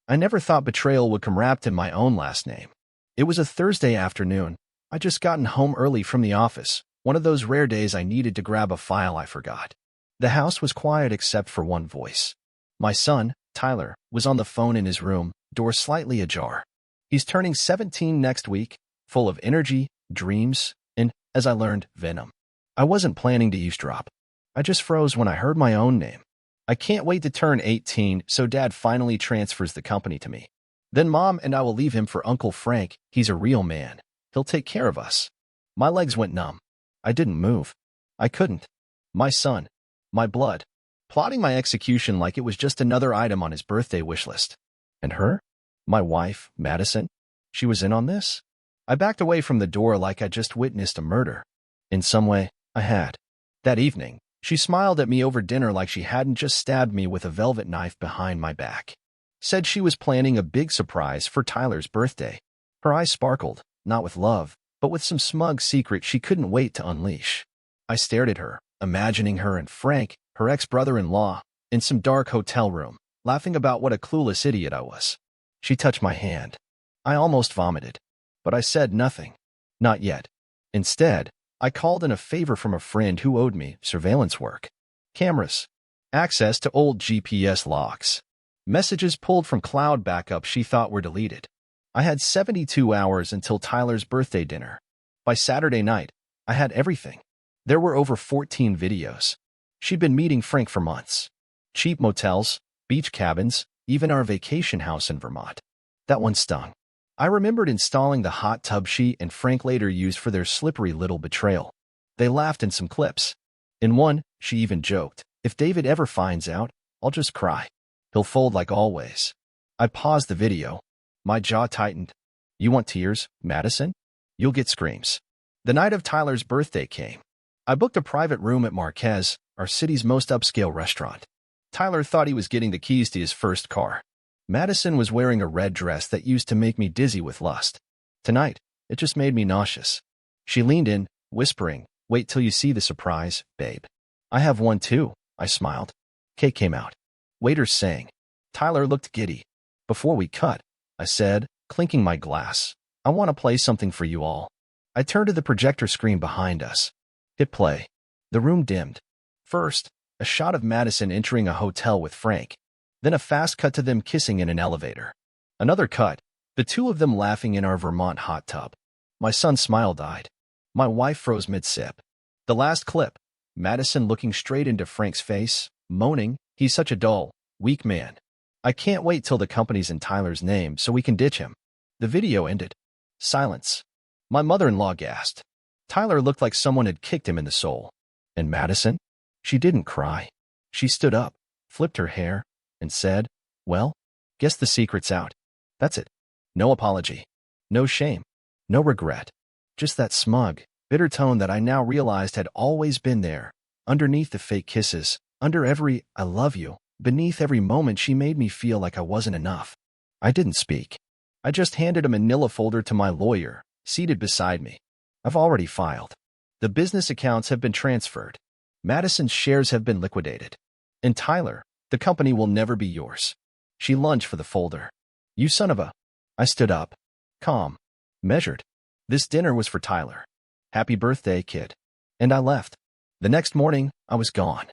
I never thought betrayal would come wrapped in my own last name. It was a Thursday afternoon. I'd just gotten home early from the office, one of those rare days I needed to grab a file I forgot. The house was quiet except for one voice. My son, Tyler, was on the phone in his room, door slightly ajar. He's turning 17 next week, full of energy, dreams, and, as I learned, venom. I wasn't planning to eavesdrop. I just froze when I heard my own name. I can't wait to turn 18, so Dad finally transfers the company to me. Then Mom and I will leave him for Uncle Frank. He's a real man. He'll take care of us. My legs went numb. I didn't move. I couldn't. My son. My blood. Plotting my execution like it was just another item on his birthday wish list. And her? My wife, Madison? She was in on this? I backed away from the door like I just witnessed a murder. In some way, I had. That evening, she smiled at me over dinner like she hadn't just stabbed me with a velvet knife behind my back. Said she was planning a big surprise for Tyler's birthday. Her eyes sparkled, not with love, but with some smug secret she couldn't wait to unleash. I stared at her, imagining her and Frank, her ex-brother-in-law, in some dark hotel room, laughing about what a clueless idiot I was. She touched my hand. I almost vomited. But I said nothing. Not yet. Instead, I called in a favor from a friend who owed me surveillance work. Cameras. Access to old GPS logs. Messages pulled from cloud backup she thought were deleted. I had 72 hours until Tyler's birthday dinner. By Saturday night, I had everything. There were over 14 videos. She'd been meeting Frank for months. Cheap motels, beach cabins, even our vacation house in Vermont. That one stung. I remembered installing the hot tub she and Frank later used for their slippery little betrayal. They laughed in some clips. In one, she even joked, "If David ever finds out, I'll just cry. He'll fold like always." I paused the video. My jaw tightened. You want tears, Madison? You'll get screams. The night of Tyler's birthday came. I booked a private room at Marquez, our city's most upscale restaurant. Tyler thought he was getting the keys to his first car. Madison was wearing a red dress that used to make me dizzy with lust. Tonight, it just made me nauseous. She leaned in, whispering, "Wait till you see the surprise, babe." "I have one too," I smiled. Cake came out. Waiters sang. Tyler looked giddy. "Before we cut," I said, clinking my glass, "I want to play something for you all." I turned to the projector screen behind us. Hit play. The room dimmed. First, a shot of Madison entering a hotel with Frank. Then a fast cut to them kissing in an elevator. Another cut, the two of them laughing in our Vermont hot tub. My son's smile died. My wife froze mid-sip. The last clip, Madison looking straight into Frank's face, moaning, "He's such a dull, weak man. I can't wait till the company's in Tyler's name so we can ditch him." The video ended. Silence. My mother-in-law gasped. Tyler looked like someone had kicked him in the soul. And Madison? She didn't cry. She stood up, flipped her hair, and said, "Well, guess the secret's out. That's it. No apology. No shame. No regret. Just that smug, bitter tone that I now realized had always been there, underneath the fake kisses, under every 'I love you,' beneath every moment she made me feel like I wasn't enough." I didn't speak. I just handed a manila folder to my lawyer, seated beside me. "I've already filed. The business accounts have been transferred. Madison's shares have been liquidated. And Tyler, the company will never be yours." She lunged for the folder. "You son of a—" I stood up. Calm. Measured. This dinner was for Tyler. Happy birthday, kid. And I left. The next morning, I was gone.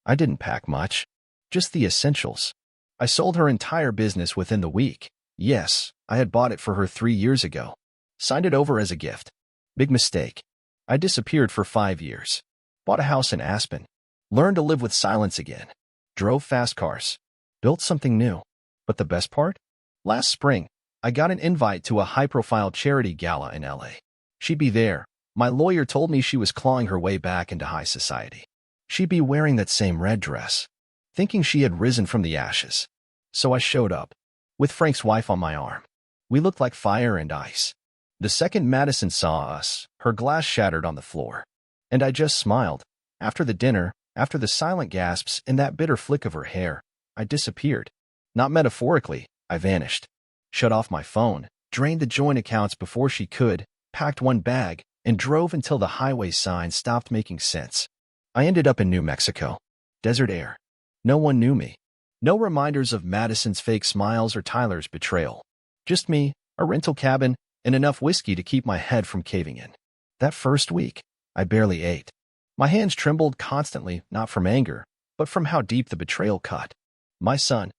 I didn't pack much. Just the essentials. I sold her entire business within the week. Yes, I had bought it for her 3 years ago. Signed it over as a gift. Big mistake. I disappeared for 5 years. Bought a house in Aspen. Learned to live with silence again. Drove fast cars. Built something new. But the best part? Last spring, I got an invite to a high-profile charity gala in LA. She'd be there. My lawyer told me she was clawing her way back into high society. She'd be wearing that same red dress. Thinking she had risen from the ashes. So I showed up. With Frank's wife on my arm. We looked like fire and ice. The second Madison saw us, her glass shattered on the floor. And I just smiled. After the dinner, after the silent gasps and that bitter flick of her hair, I disappeared. Not metaphorically, I vanished. Shut off my phone, drained the joint accounts before she could, packed one bag, and drove until the highway sign stopped making sense. I ended up in New Mexico. Desert air. No one knew me. No reminders of Madison's fake smiles or Tyler's betrayal. Just me, a rental cabin, and enough whiskey to keep my head from caving in. That first week, I barely ate. My hands trembled constantly, not from anger, but from how deep the betrayal cut. My son.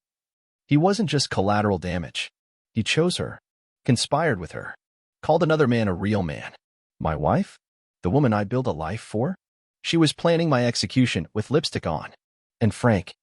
He wasn't just collateral damage. He chose her, conspired with her, called another man a real man. My wife? The woman I built a life for? She was planning my execution with lipstick on. And Frank.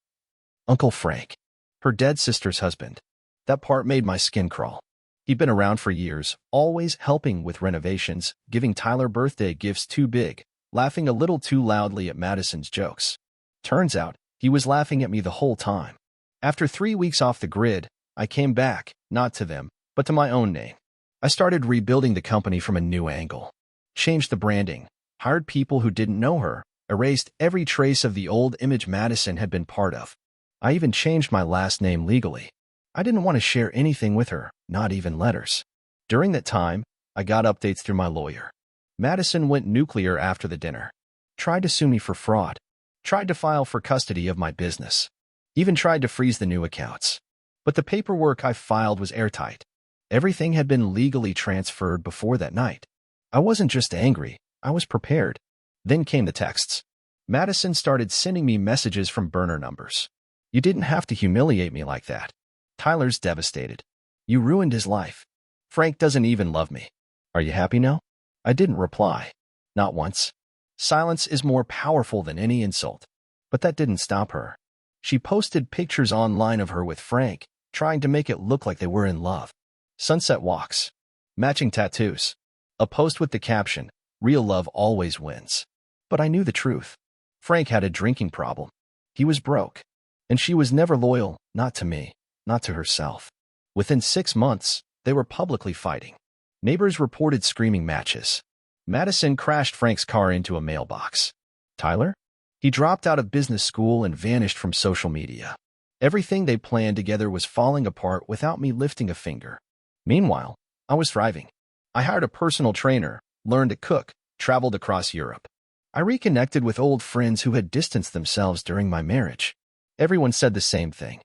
Uncle Frank. Her dead sister's husband. That part made my skin crawl. He'd been around for years, always helping with renovations, giving Tyler birthday gifts too big, laughing a little too loudly at Madison's jokes. Turns out, he was laughing at me the whole time. After 3 weeks off the grid, I came back, not to them, but to my own name. I started rebuilding the company from a new angle. Changed the branding, hired people who didn't know her, erased every trace of the old image Madison had been part of. I even changed my last name legally. I didn't want to share anything with her, not even letters. During that time, I got updates through my lawyer. Madison went nuclear after the dinner. Tried to sue me for fraud. Tried to file for custody of my business. Even tried to freeze the new accounts. But the paperwork I filed was airtight. Everything had been legally transferred before that night. I wasn't just angry, I was prepared. Then came the texts. Madison started sending me messages from burner numbers. You didn't have to humiliate me like that. Tyler's devastated. You ruined his life. Frank doesn't even love me. Are you happy now? I didn't reply. Not once. Silence is more powerful than any insult. But that didn't stop her. She posted pictures online of her with Frank, trying to make it look like they were in love. Sunset walks. Matching tattoos. A post with the caption, "Real love always wins." But I knew the truth. Frank had a drinking problem. He was broke. And she was never loyal, not to me, not to herself. Within 6 months, they were publicly fighting. Neighbors reported screaming matches. Madison crashed Frank's car into a mailbox. Tyler? He dropped out of business school and vanished from social media. Everything they planned together was falling apart without me lifting a finger. Meanwhile, I was thriving. I hired a personal trainer, learned to cook, traveled across Europe. I reconnected with old friends who had distanced themselves during my marriage. Everyone said the same thing.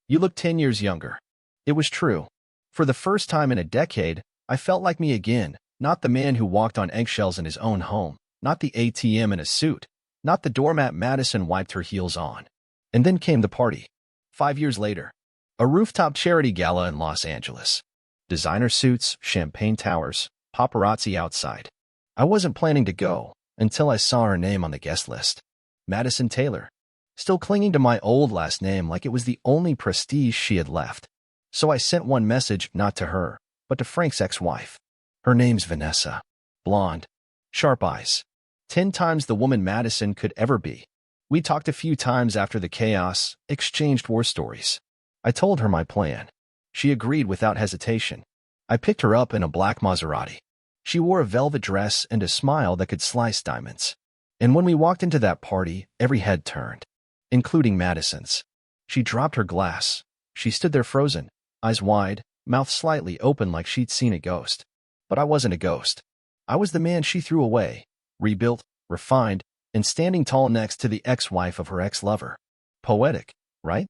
You look 10 years younger. It was true. For the first time in a decade, I felt like me again, not the man who walked on eggshells in his own home, not the ATM in a suit, not the doormat Madison wiped her heels on. And then came the party. 5 years later. A rooftop charity gala in Los Angeles. Designer suits, champagne towers, paparazzi outside. I wasn't planning to go until I saw her name on the guest list. Madison Taylor. Still clinging to my old last name like it was the only prestige she had left. So I sent one message not to her, but to Frank's ex-wife. Her name's Vanessa. Blonde. Sharp eyes. 10 times the woman Madison could ever be. We talked a few times after the chaos, exchanged war stories. I told her my plan. She agreed without hesitation. I picked her up in a black Maserati. She wore a velvet dress and a smile that could slice diamonds. And when we walked into that party, every head turned, including Madison's. She dropped her glass. She stood there frozen, eyes wide, mouth slightly open like she'd seen a ghost. But I wasn't a ghost. I was the man she threw away, rebuilt, refined, and standing tall next to the ex-wife of her ex-lover. Poetic, right?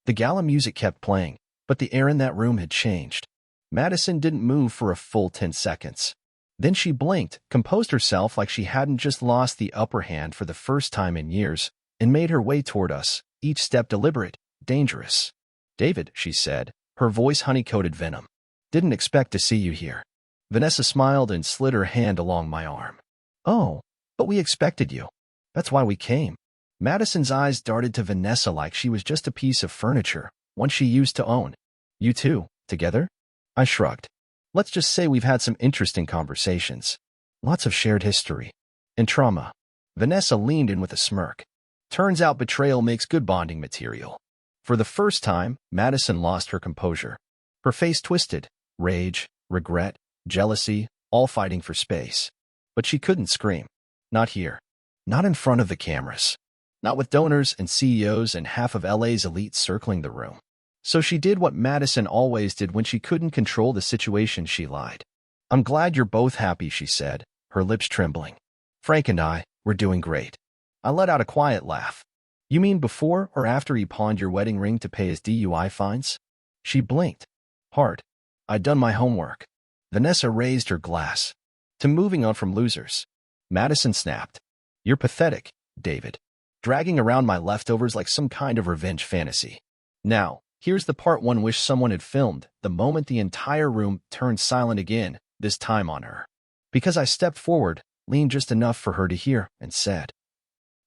The gala music kept playing, but the air in that room had changed. Madison didn't move for a full 10 seconds. Then she blinked, composed herself like she hadn't just lost the upper hand for the first time in years, and made her way toward us, each step deliberate, dangerous. David, she said, her voice honey-coated venom. Didn't expect to see you here. Vanessa smiled and slid her hand along my arm. Oh, but we expected you. That's why we came. Madison's eyes darted to Vanessa like she was just a piece of furniture, one she used to own. You two, together? I shrugged. Let's just say we've had some interesting conversations. Lots of shared history. And trauma. Vanessa leaned in with a smirk. Turns out betrayal makes good bonding material. For the first time, Madison lost her composure. Her face twisted. Rage, regret, jealousy, all fighting for space. But she couldn't scream. Not here. Not in front of the cameras. Not with donors and CEOs and half of LA's elites circling the room. So she did what Madison always did when she couldn't control the situation. She lied. I'm glad you're both happy, she said, her lips trembling. Frank and I, we're doing great. I let out a quiet laugh. You mean before or after he pawned your wedding ring to pay his DUI fines? She blinked. Hard. I'd done my homework. Vanessa raised her glass. To moving on from losers. Madison snapped. You're pathetic, David. Dragging around my leftovers like some kind of revenge fantasy. Now, here's the part one wish someone had filmed the moment the entire room turned silent again, this time on her. Because I stepped forward, leaned just enough for her to hear, and said,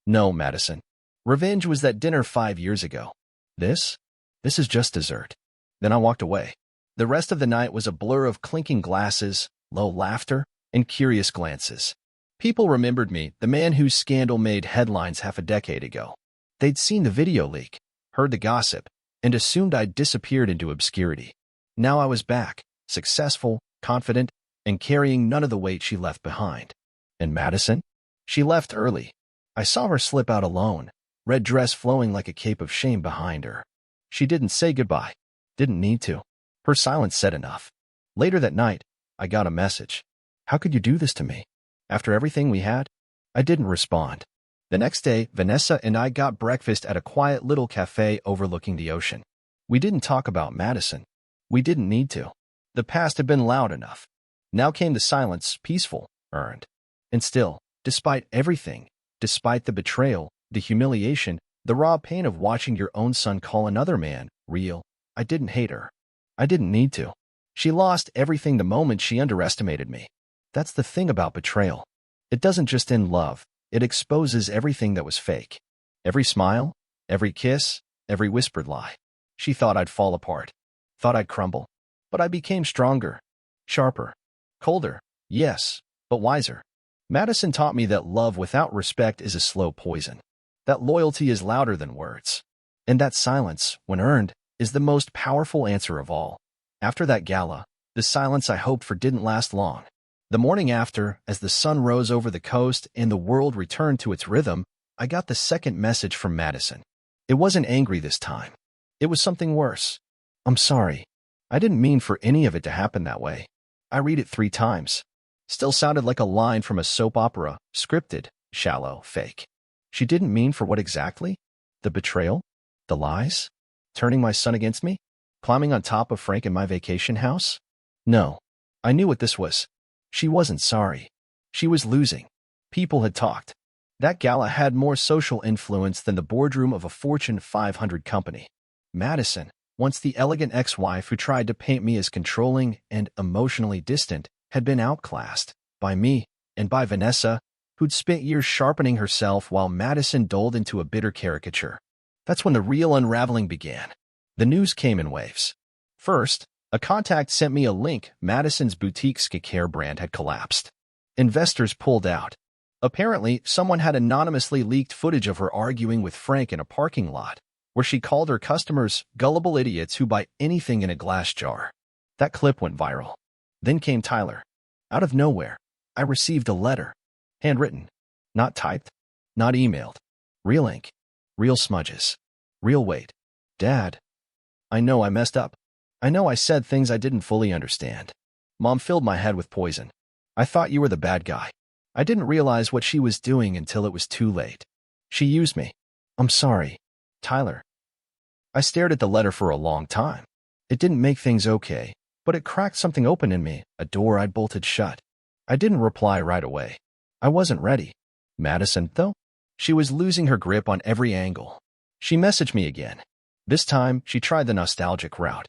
No, Madison. Revenge was that dinner 5 years ago. This is just dessert. Then I walked away. The rest of the night was a blur of clinking glasses, low laughter, and curious glances. People remembered me, the man whose scandal made headlines half a decade ago. They'd seen the video leak, heard the gossip, and assumed I'd disappeared into obscurity. Now I was back, successful, confident, and carrying none of the weight she left behind. And Madison? She left early. I saw her slip out alone, red dress flowing like a cape of shame behind her. She didn't say goodbye. Didn't need to. Her silence said enough. Later that night, I got a message. How could you do this to me? After everything we had? I didn't respond. The next day, Vanessa and I got breakfast at a quiet little cafe overlooking the ocean. We didn't talk about Madison. We didn't need to. The past had been loud enough. Now came the silence, peaceful, earned. And still, despite everything, despite the betrayal, the humiliation, the raw pain of watching your own son call another man real, I didn't hate her. I didn't need to. She lost everything the moment she underestimated me. That's the thing about betrayal. It doesn't just end love. It exposes everything that was fake. Every smile, every kiss, every whispered lie. She thought I'd fall apart. Thought I'd crumble. But I became stronger. Sharper. Colder. Yes, but wiser. Madison taught me that love without respect is a slow poison. That loyalty is louder than words. And that silence, when earned, is the most powerful answer of all. After that gala, the silence I hoped for didn't last long. The morning after, as the sun rose over the coast and the world returned to its rhythm, I got the second message from Madison. It wasn't angry this time. It was something worse. I'm sorry. I didn't mean for any of it to happen that way. I read it 3 times. Still sounded like a line from a soap opera, scripted, shallow, fake. She didn't mean for what exactly? The betrayal? The lies? Turning my son against me? Climbing on top of Frank in my vacation house? No. I knew what this was. She wasn't sorry. She was losing. People had talked. That gala had more social influence than the boardroom of a Fortune 500 company. Madison, once the elegant ex-wife who tried to paint me as controlling and emotionally distant, had been outclassed by me and by Vanessa, who'd spent years sharpening herself while Madison doled into a bitter caricature. That's when the real unraveling began. The news came in waves. First, a contact sent me a link. Madison's boutique skincare brand had collapsed. Investors pulled out. Apparently, someone had anonymously leaked footage of her arguing with Frank in a parking lot, where she called her customers gullible idiots who buy anything in a glass jar. That clip went viral. Then came Tyler. Out of nowhere, I received a letter. Handwritten. Not typed. Not emailed. Real ink. Real smudges. Real weight. Dad. I know I messed up. I know I said things I didn't fully understand. Mom filled my head with poison. I thought you were the bad guy. I didn't realize what she was doing until it was too late. She used me. I'm sorry, Tyler. I stared at the letter for a long time. It didn't make things okay, but it cracked something open in me, a door I'd bolted shut. I didn't reply right away. I wasn't ready. Madison, though? She was losing her grip on every angle. She messaged me again. This time, she tried the nostalgic route.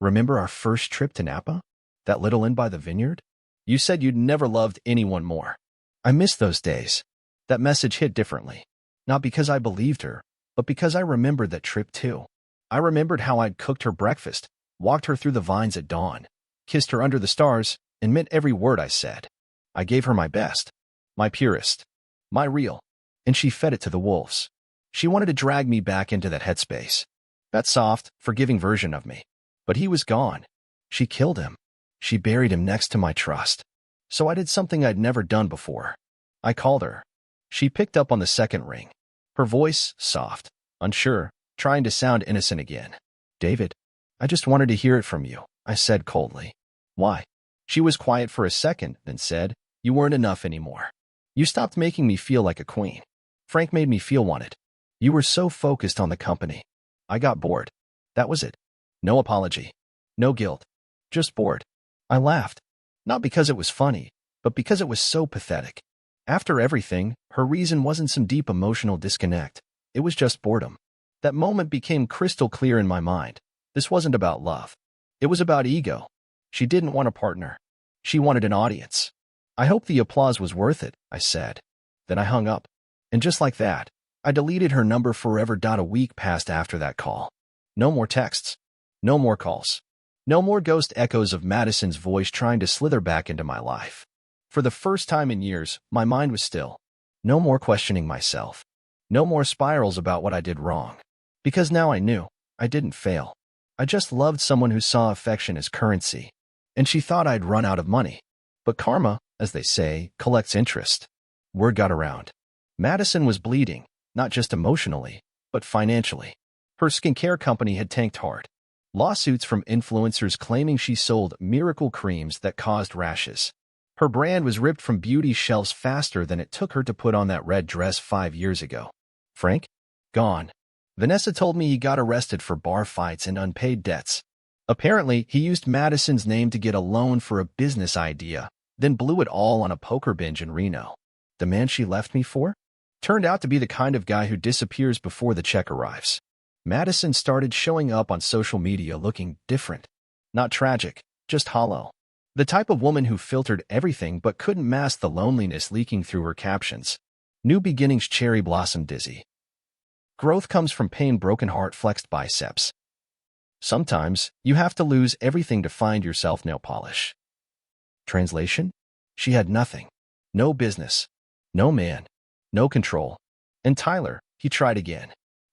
Remember our first trip to Napa? That little inn by the vineyard? You said you'd never loved anyone more. I miss those days. That message hit differently. Not because I believed her, but because I remembered that trip too. I remembered how I'd cooked her breakfast, walked her through the vines at dawn, kissed her under the stars, and meant every word I said. I gave her my best, my purest, my real, and she fed it to the wolves. She wanted to drag me back into that headspace. That soft, forgiving version of me. But he was gone. She killed him. She buried him next to my trust. So I did something I'd never done before. I called her. She picked up on the second ring. Her voice, soft, unsure, trying to sound innocent again. David, I just wanted to hear it from you, I said coldly. Why? She was quiet for a second, then said, You weren't enough anymore. You stopped making me feel like a queen. Frank made me feel wanted. You were so focused on the company. I got bored. That was it. No apology. No guilt. Just bored. I laughed. Not because it was funny, but because it was so pathetic. After everything, her reason wasn't some deep emotional disconnect. It was just boredom. That moment became crystal clear in my mind. This wasn't about love. It was about ego. She didn't want a partner. She wanted an audience. I hope the applause was worth it, I said. Then I hung up. And just like that, I deleted her number forever. A week passed after that call. No more texts. No more calls. No more ghost echoes of Madison's voice trying to slither back into my life. For the first time in years, my mind was still. No more questioning myself. No more spirals about what I did wrong. Because now I knew. I didn't fail. I just loved someone who saw affection as currency. And she thought I'd run out of money. But karma, as they say, collects interest. Word got around. Madison was bleeding, not just emotionally, but financially. Her skincare company had tanked hard. Lawsuits from influencers claiming she sold miracle creams that caused rashes. Her brand was ripped from beauty shelves faster than it took her to put on that red dress 5 years ago. Frank? Gone. Vanessa told me he got arrested for bar fights and unpaid debts. Apparently, he used Madison's name to get a loan for a business idea, then blew it all on a poker binge in Reno. The man she left me for? Turned out to be the kind of guy who disappears before the check arrives. Madison started showing up on social media looking different. Not tragic, just hollow. The type of woman who filtered everything but couldn't mask the loneliness leaking through her captions. New beginnings, cherry blossom dizzy. Growth comes from pain, broken heart, flexed biceps. Sometimes, you have to lose everything to find yourself. Nail polish. Translation? She had nothing. No business. No man. No control. And Tyler, he tried again.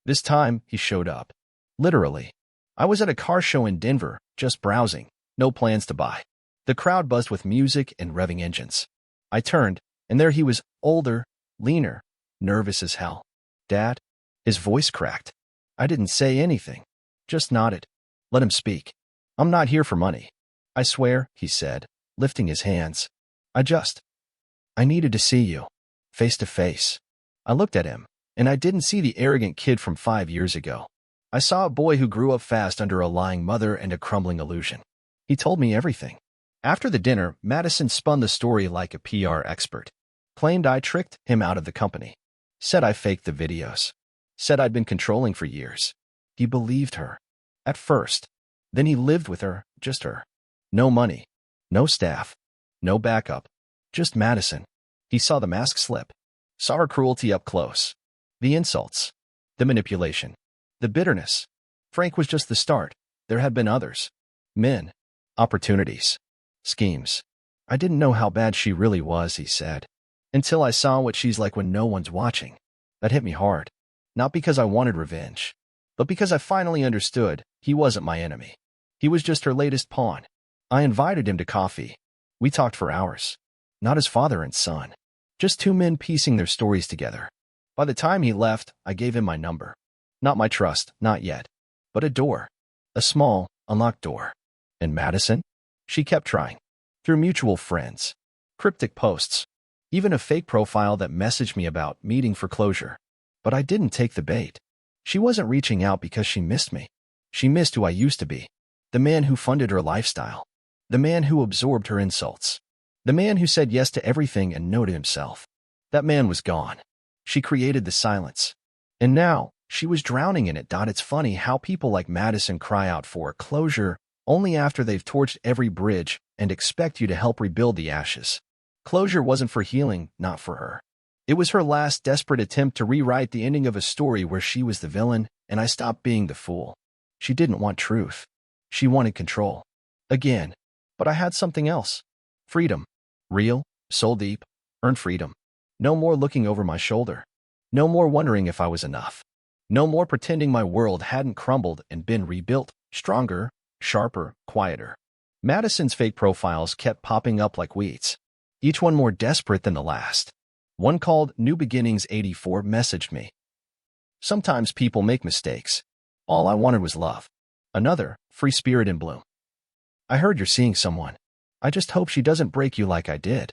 This time, he showed up. Literally. I was at a car show in Denver, just browsing. No plans to buy. The crowd buzzed with music and revving engines. I turned, and there he was, older, leaner, nervous as hell. Dad? His voice cracked. I didn't say anything. Just nodded. Let him speak. I'm not here for money. I swear, he said, lifting his hands. I needed to see you. Face to face. I looked at him, and I didn't see the arrogant kid from 5 years ago. I saw a boy who grew up fast under a lying mother and a crumbling illusion. He told me everything. After the dinner, Madison spun the story like a PR expert. Claimed I tricked him out of the company. Said I faked the videos. Said I'd been controlling for years. He believed her. At first. Then he lived with her, just her. No money. No staff. No backup. Just Madison. He saw the mask slip. Saw her cruelty up close. The insults. The manipulation. The bitterness. Frank was just the start. There had been others. Men. Opportunities. Schemes. I didn't know how bad she really was, he said. Until I saw what she's like when no one's watching. That hit me hard. Not because I wanted revenge, but because I finally understood he wasn't my enemy. He was just her latest pawn. I invited him to coffee. We talked for hours. Not as father and son. Just two men piecing their stories together. By the time he left, I gave him my number. Not my trust, not yet. But a door. A small, unlocked door. And Madison? She kept trying. Through mutual friends. Cryptic posts. Even a fake profile that messaged me about meeting for closure. But I didn't take the bait. She wasn't reaching out because she missed me. She missed who I used to be. The man who funded her lifestyle. The man who absorbed her insults. The man who said yes to everything and no to himself. That man was gone. She created the silence. And now, she was drowning in it. It's funny how people like Madison cry out for closure only after they've torched every bridge and expect you to help rebuild the ashes. Closure wasn't for healing, not for her. It was her last desperate attempt to rewrite the ending of a story where she was the villain and I stopped being the fool. She didn't want truth. She wanted control. Again. But I had something else. Freedom. Real, soul deep, earned freedom. No more looking over my shoulder. No more wondering if I was enough. No more pretending my world hadn't crumbled and been rebuilt, stronger, sharper, quieter. Madison's fake profiles kept popping up like weeds. Each one more desperate than the last. One called New Beginnings 84 messaged me. Sometimes people make mistakes. All I wanted was love. Another, Free Spirit in Bloom. I heard you're seeing someone. I just hope she doesn't break you like I did.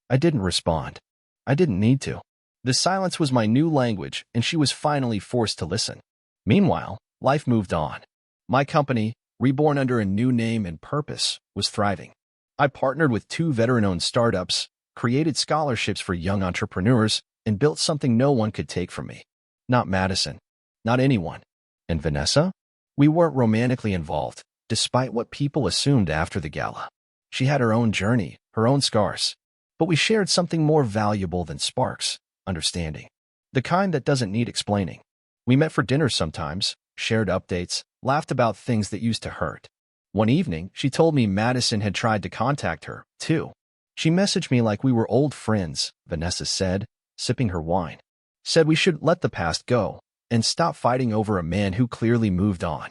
I didn't respond. I didn't need to. The silence was my new language, and she was finally forced to listen. Meanwhile, life moved on. My company, reborn under a new name and purpose, was thriving. I partnered with 2 veteran-owned startups, created scholarships for young entrepreneurs, and built something no one could take from me. Not Madison. Not anyone. And Vanessa? We weren't romantically involved, despite what people assumed after the gala. She had her own journey, her own scars. But we shared something more valuable than sparks: understanding. The kind that doesn't need explaining. We met for dinner sometimes, shared updates, laughed about things that used to hurt. One evening, she told me Madison had tried to contact her, too. She messaged me like we were old friends, Vanessa said, sipping her wine. Said we should let the past go and stop fighting over a man who clearly moved on.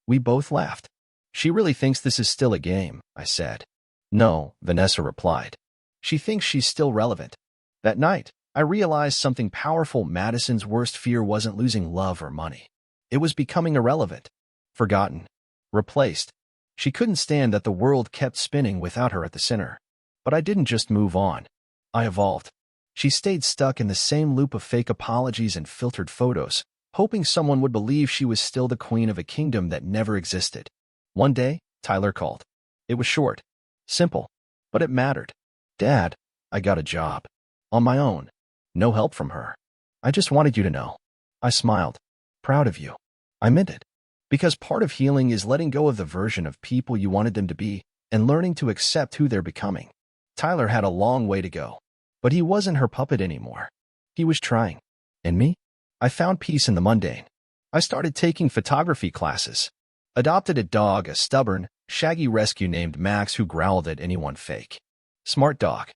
We both laughed. She really thinks this is still a game, I said. No, Vanessa replied. She thinks she's still relevant. That night, I realized something powerful. Madison's worst fear wasn't losing love or money. It was becoming irrelevant, forgotten, replaced. She couldn't stand that the world kept spinning without her at the center. But I didn't just move on. I evolved. She stayed stuck in the same loop of fake apologies and filtered photos, hoping someone would believe she was still the queen of a kingdom that never existed. One day, Tyler called. It was short, simple, but it mattered. Dad, I got a job. On my own. No help from her. I just wanted you to know. I smiled. Proud of you. I meant it. Because part of healing is letting go of the version of people you wanted them to be and learning to accept who they're becoming. Tyler had a long way to go, but he wasn't her puppet anymore. He was trying. And me? I found peace in the mundane. I started taking photography classes. Adopted a dog, a stubborn, shaggy rescue named Max who growled at anyone fake. Smart dog.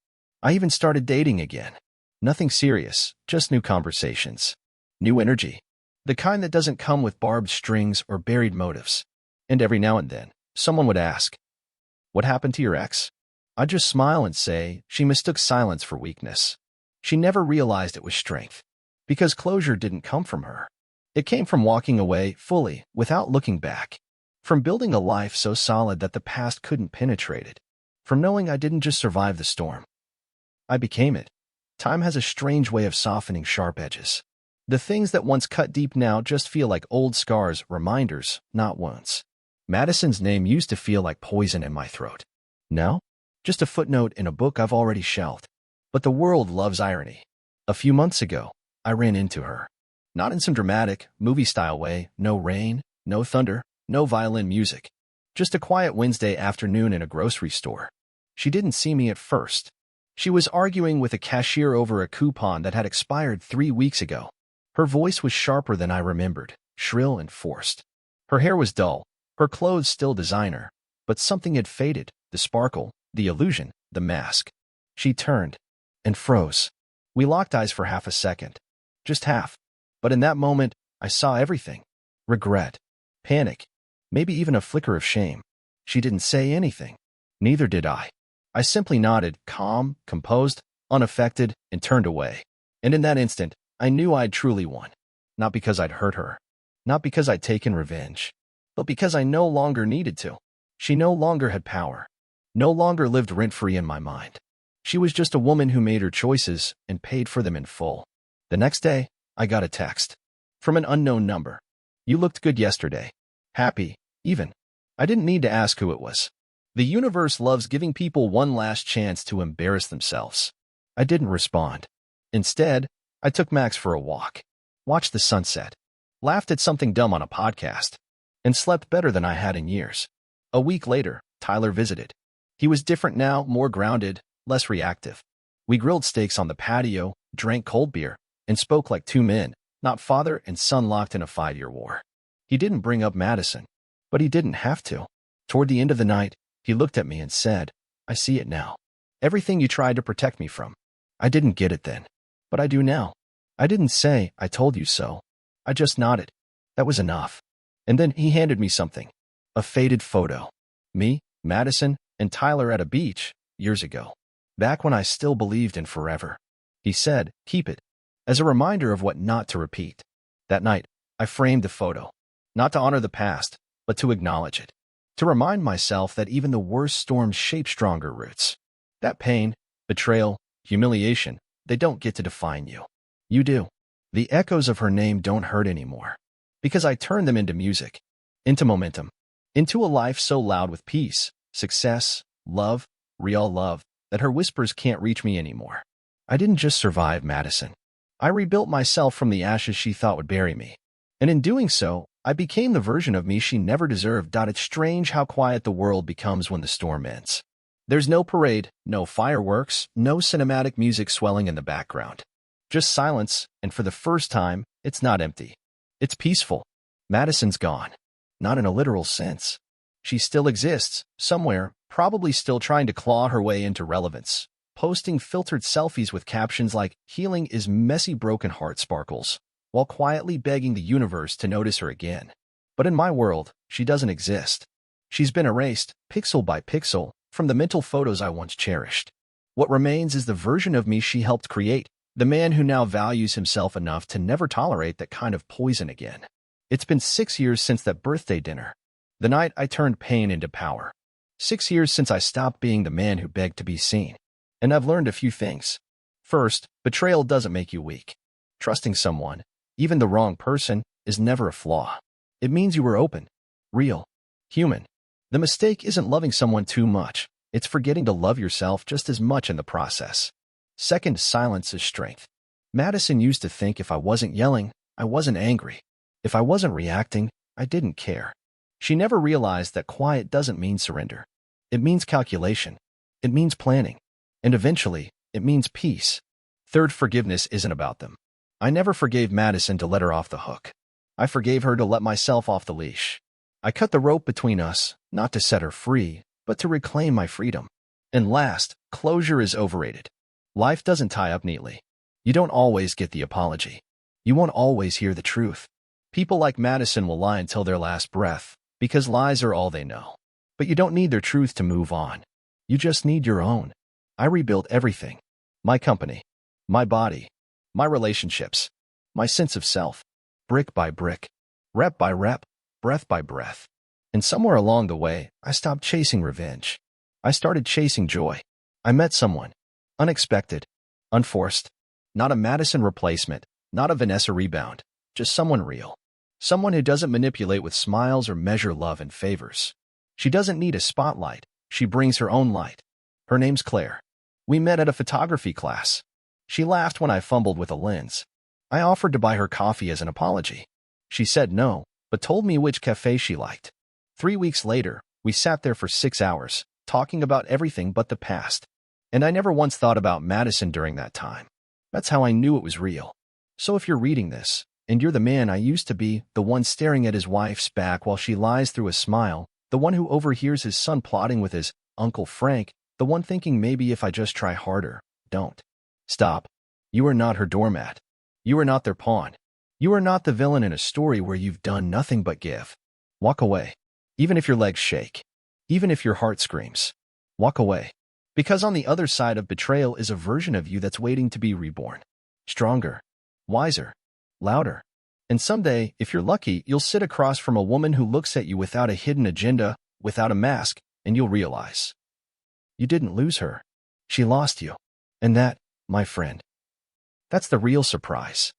I even started dating again. Nothing serious, just new conversations. New energy. The kind that doesn't come with barbed strings or buried motives. And every now and then, someone would ask, "What happened to your ex?" I'd just smile and say she mistook silence for weakness. She never realized it was strength. Because closure didn't come from her. It came from walking away fully, without looking back. From building a life so solid that the past couldn't penetrate it. From knowing I didn't just survive the storm. I became it. Time has a strange way of softening sharp edges. The things that once cut deep now just feel like old scars, reminders, not wounds. Madison's name used to feel like poison in my throat. Now, just a footnote in a book I've already shelved. But the world loves irony. A few months ago, I ran into her. Not in some dramatic, movie-style way, no rain, no thunder, no violin music. Just a quiet Wednesday afternoon in a grocery store. She didn't see me at first. She was arguing with a cashier over a coupon that had expired 3 weeks ago. Her voice was sharper than I remembered, shrill and forced. Her hair was dull, her clothes still designer, but something had faded, the sparkle, the illusion, the mask. She turned and froze. We locked eyes for half a second. Just half. But in that moment, I saw everything. Regret. Panic. Maybe even a flicker of shame. She didn't say anything. Neither did I. I simply nodded, calm, composed, unaffected, and turned away. And in that instant, I knew I'd truly won. Not because I'd hurt her. Not because I'd taken revenge. But because I no longer needed to. She no longer had power. No longer lived rent-free in my mind. She was just a woman who made her choices and paid for them in full. The next day, I got a text. From an unknown number. "You looked good yesterday. Happy, even." I didn't need to ask who it was. The universe loves giving people one last chance to embarrass themselves. I didn't respond. Instead, I took Max for a walk, watched the sunset, laughed at something dumb on a podcast, and slept better than I had in years. A week later, Tyler visited. He was different now, more grounded, less reactive. We grilled steaks on the patio, drank cold beer, and spoke like 2 men, not father and son locked in a 5-year war. He didn't bring up Madison, but he didn't have to. Toward the end of the night, he looked at me and said, "I see it now. Everything you tried to protect me from. I didn't get it then, but I do now." I didn't say, "I told you so." I just nodded. That was enough. And then he handed me something. A faded photo. Me, Madison, and Tyler at a beach, years ago. Back when I still believed in forever. He said, "Keep it." As a reminder of what not to repeat. That night, I framed the photo. Not to honor the past, but to acknowledge it. To remind myself that even the worst storms shape stronger roots. That pain, betrayal, humiliation, they don't get to define you. You do. The echoes of her name don't hurt anymore. Because I turned them into music, into momentum, into a life so loud with peace, success, love, real love, that her whispers can't reach me anymore. I didn't just survive Madison. I rebuilt myself from the ashes she thought would bury me. And in doing so, I became the version of me she never deserved. It's strange how quiet the world becomes when the storm ends. There's no parade, no fireworks, no cinematic music swelling in the background. Just silence, and for the first time, it's not empty. It's peaceful. Madison's gone. Not in a literal sense. She still exists, somewhere, probably still trying to claw her way into relevance, posting filtered selfies with captions like, "Healing is messy broken heart sparkles," while quietly begging the universe to notice her again. But in my world, she doesn't exist. She's been erased, pixel by pixel, from the mental photos I once cherished. What remains is the version of me she helped create, the man who now values himself enough to never tolerate that kind of poison again. It's been 6 years since that birthday dinner, the night I turned pain into power. 6 years since I stopped being the man who begged to be seen. And I've learned a few things. First, betrayal doesn't make you weak. Trusting someone, even the wrong person, is never a flaw. It means you were open, real, human. The mistake isn't loving someone too much. It's forgetting to love yourself just as much in the process. Second, silence is strength. Madison used to think if I wasn't yelling, I wasn't angry. If I wasn't reacting, I didn't care. She never realized that quiet doesn't mean surrender. It means calculation. It means planning. And eventually, it means peace. Third, forgiveness isn't about them. I never forgave Madison to let her off the hook. I forgave her to let myself off the leash. I cut the rope between us, not to set her free, but to reclaim my freedom. And last, closure is overrated. Life doesn't tie up neatly. You don't always get the apology. You won't always hear the truth. People like Madison will lie until their last breath, because lies are all they know. But you don't need their truth to move on. You just need your own. I rebuilt everything. My company, my body, my relationships, my sense of self, brick by brick, rep by rep, breath by breath. And somewhere along the way, I stopped chasing revenge. I started chasing joy. I met someone. Unexpected. Unforced. Not a Madison replacement. Not a Vanessa rebound. Just someone real. Someone who doesn't manipulate with smiles or measure love in favors. She doesn't need a spotlight. She brings her own light. Her name's Claire. We met at a photography class. She laughed when I fumbled with a lens. I offered to buy her coffee as an apology. She said no, but told me which cafe she liked. 3 weeks later, we sat there for 6 hours, talking about everything but the past. And I never once thought about Madison during that time. That's how I knew it was real. So if you're reading this, and you're the man I used to be, the one staring at his wife's back while she lies through a smile, the one who overhears his son plotting with his Uncle Frank, the one thinking maybe if I just try harder, don't. Stop. You are not her doormat. You are not their pawn. You are not the villain in a story where you've done nothing but give. Walk away. Even if your legs shake. Even if your heart screams. Walk away. Because on the other side of betrayal is a version of you that's waiting to be reborn. Stronger. Wiser. Louder. And someday, if you're lucky, you'll sit across from a woman who looks at you without a hidden agenda, without a mask, and you'll realize. You didn't lose her. She lost you. And that, my friend, that's the real surprise.